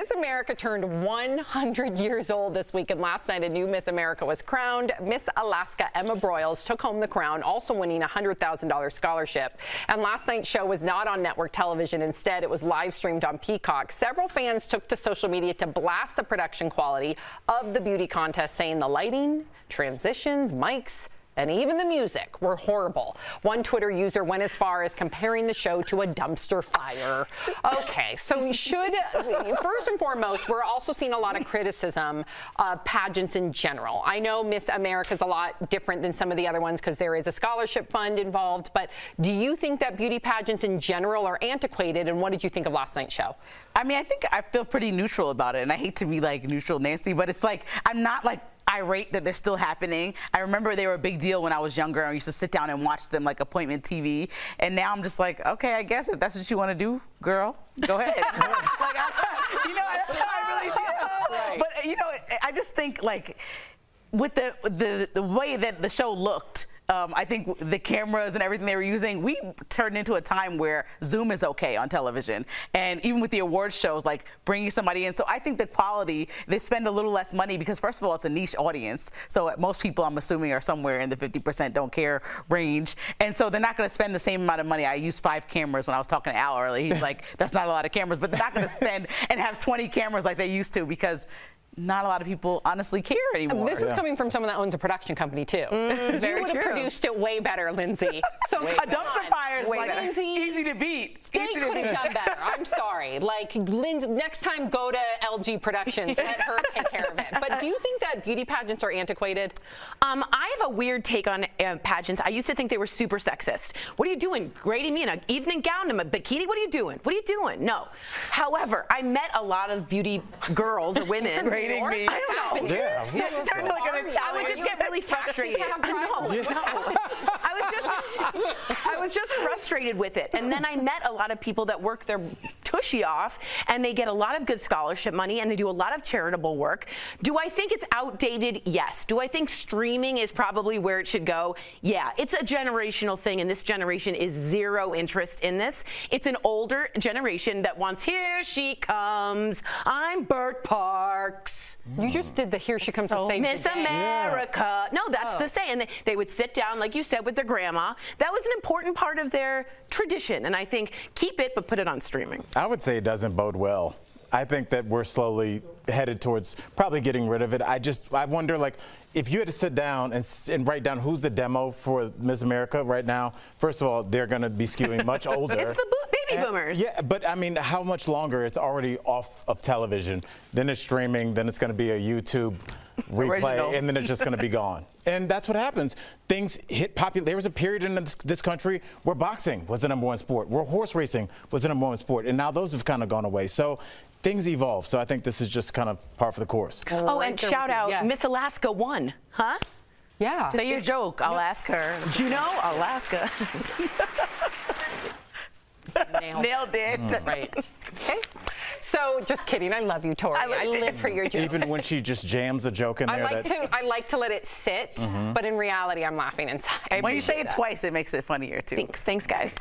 Miss America turned 100 years old this week, and last night a new Miss America was crowned. Miss Alaska Emma Broyles took home the crown, also winning a $100,000 scholarship. And last night's show was not on network television. Instead, it was live streamed on Peacock. Several fans took to social media to blast the production quality of the beauty contest, saying the lighting, transitions, mics, and even the music were horrible. One Twitter user went as far as comparing the show to a dumpster fire. Okay, so first and foremost, we're also seeing a lot of criticism of pageants in general. I know Miss America's a lot different than some of the other ones because there is a scholarship fund involved, but do you think that beauty pageants in general are antiquated, and what did you think of last night's show? I mean, I think I feel pretty neutral about it, and I hate to be like neutral Nancy, but it's like, I'm not like irate that they're still happening. I remember they were a big deal when I was younger. I used to sit down and watch them like appointment TV. And now I'm just like, okay, I guess if that's what you want to do, girl, go ahead. That's how I really feel. Right. But I just think like with the way that the show looked, I think the cameras and everything they were using, we turned into a time where Zoom is okay on television. And even with the awards shows, like bringing somebody in. So I think the quality, they spend a little less money because first of all, it's a niche audience. So most people, I'm assuming, are somewhere in the 50% don't care range. And so they're not going to spend the same amount of money. I used 5 cameras when I was talking to Al earlier. He's like, that's not a lot of cameras, but they're not going to spend and have 20 cameras like they used to because not a lot of people honestly care anymore. This is coming from someone that owns a production company too. You would have produced it way better, Lindsay. So a dumpster fire is like Lindsay, easy to beat. They could have done better. I'm sorry. Like, Lindsay, next time go to LG Productions. Let her take care of it. But do you think that beauty pageants are antiquated? I have a weird take on pageants. I used to think they were super sexist. What are you doing? Grading me in an evening gown and a bikini? What are you doing? What are you doing? No. However, I met a lot of beauty girls or women. Me. I don't know. Yeah. So she turned like an Italian. I would just get really frustrated. I was just frustrated with it. And then I met a lot of people that work their tushy off, and they get a lot of good scholarship money, and they do a lot of charitable work. Do I think it's outdated? Yes. Do I think streaming is probably where it should go? Yeah. It's a generational thing, and this generation is zero interest in this. It's an older generation that wants, here she comes, I'm Bert Parks. You just did the Here She Comes to Save Miss America. No, that's the say. And they would sit down, like you said, with their grandma. That was an important part of their tradition. And I think keep it, but put it on streaming. I would say it doesn't bode well. I think that we're slowly headed towards probably getting rid of it. I wonder, like, if you had to sit down and write down who's the demo for Miss America right now, first of all, they're going to be skewing much older. It's the baby boomers. Yeah, but I mean, how much longer? It's already off of television. Then it's streaming. Then it's going to be a YouTube replay, and then it's just going to be gone. And that's what happens. Things hit popular. There was a period in this country where boxing was the #1 sport, where horse racing was the #1 sport, and now those have kind of gone away. So things evolve. So I think this is just kind of par for the course. Oh, and shout out, Miss Alaska won, huh? Yeah. Say your joke. I'll ask her. Do you know Alaska? Nailed it. Right. Okay. So, just kidding. I love you, Tori. I live for your jokes. Even when she just jams a joke in there. I like to let it sit, but in reality, I'm laughing inside. When you say it twice, it makes it funnier, too. Thanks, guys.